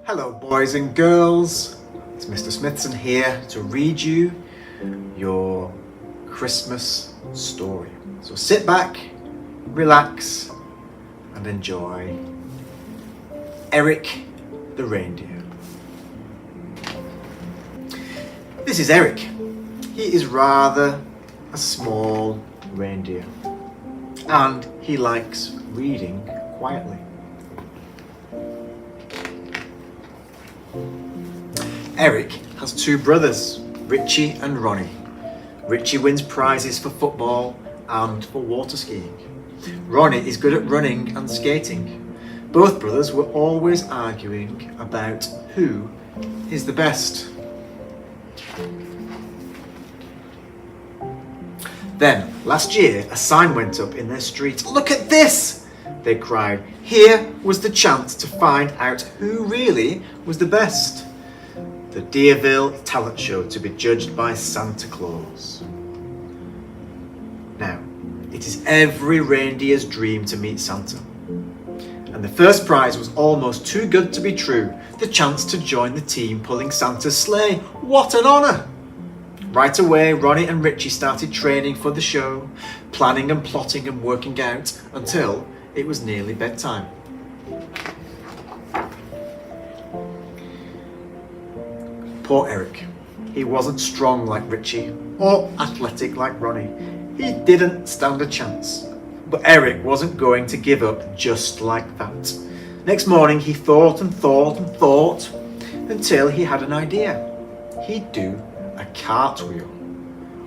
Hello boys and girls, it's Mr. Smithson here to read you your Christmas story. So sit back, relax and enjoy Eric the Reindeer. This is Eric. He is rather a small reindeer and he likes reading quietly. Eric has two brothers, Richie and Ronnie. Richie wins prizes for football and for water skiing. Ronnie is good at running and skating. Both brothers were always arguing about who is the best. Then, last year, a sign went up in their street. "Look at this!" they cried. Here was the chance to find out who really was the best. The Deerville talent show to be judged by Santa Claus. Now, it is every reindeer's dream to meet Santa. And the first prize was almost too good to be true. The chance to join the team pulling Santa's sleigh. What an honour! Right away, Ronnie and Richie started training for the show, planning and plotting and working out until it was nearly bedtime. Poor Eric. He wasn't strong like Richie or athletic like Ronnie. He didn't stand a chance. But Eric wasn't going to give up just like that. Next morning he thought and thought and thought until he had an idea. He'd do a cartwheel.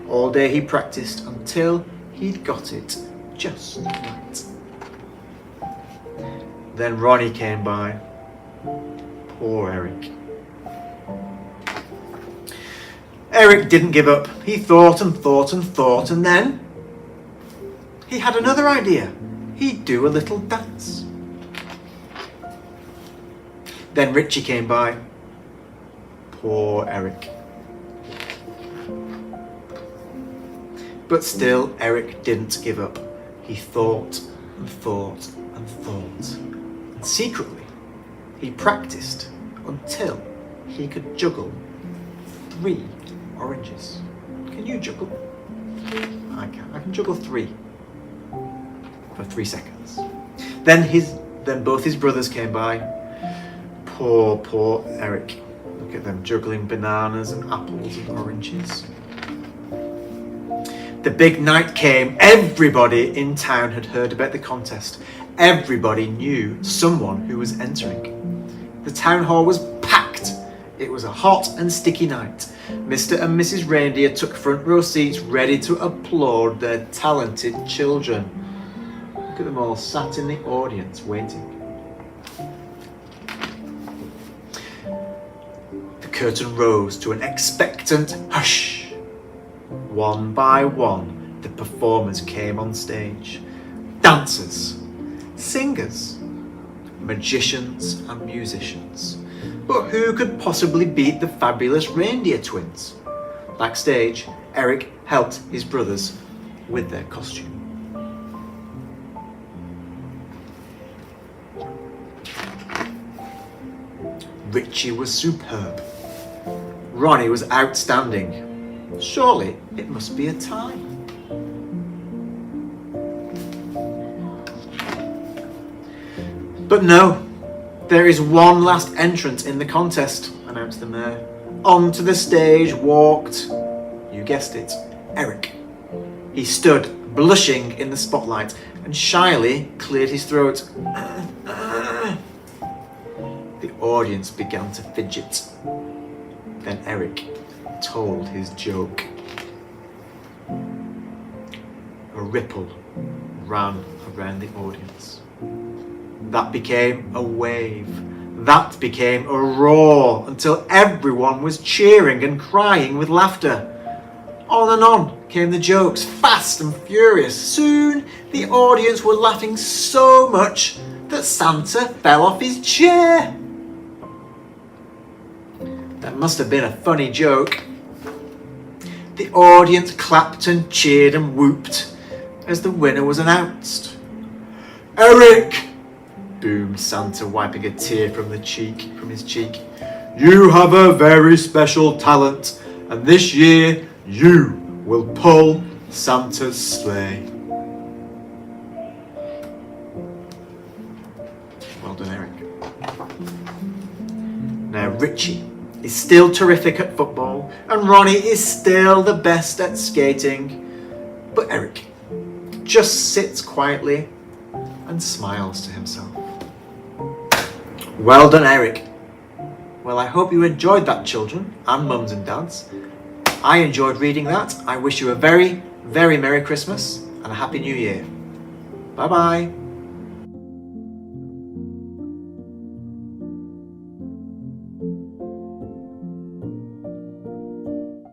All day he practiced until he'd got it just right. Then Ronnie came by. Poor Eric. Eric didn't give up. He thought and thought and thought, and then he had another idea. He'd do a little dance. Then Richie came by. Poor Eric. But still, Eric didn't give up. He thought and thought and thought. And secretly, he practiced until he could juggle 3 oranges. Can you juggle? I can. I can juggle 3 for 3 seconds. Then both his brothers came by. Poor Eric. Look at them juggling bananas and apples and oranges. The big night came. Everybody in town had heard about the contest. Everybody knew someone who was entering. The town hall was packed. It was a hot and sticky night. Mr. and Mrs. Reindeer took front row seats ready to applaud their talented children. Look at them all sat in the audience waiting. The curtain rose to an expectant hush. One by one, the performers came on stage. Dancers, singers, magicians and musicians. But who could possibly beat the fabulous reindeer twins? Backstage, Eric helped his brothers with their costume. Richie was superb. Ronnie was outstanding. Surely it must be a tie. But no. There is one last entrant in the contest, announced the mayor. Onto the stage walked, you guessed it, Eric. He stood, blushing in the spotlight, and shyly cleared his throat. The audience began to fidget. Then Eric told his joke. A ripple ran around the audience. That became a wave. That became a roar until everyone was cheering and crying with laughter. On and on came the jokes, fast and furious. Soon the audience were laughing so much that Santa fell off his chair. That must have been a funny joke. The audience clapped and cheered and whooped as the winner was announced. Eric! boomed Santa, wiping a tear from his cheek. "You have a very special talent, and this year you will pull Santa's sleigh." Well done, Eric. Now Richie is still terrific at football, and Ronnie is still the best at skating, but Eric just sits quietly and smiles to himself. Well done, Eric. Well, I hope you enjoyed that, children, and mums and dads. I enjoyed reading that. I wish you a very, very Merry Christmas and a Happy New Year. Bye-bye.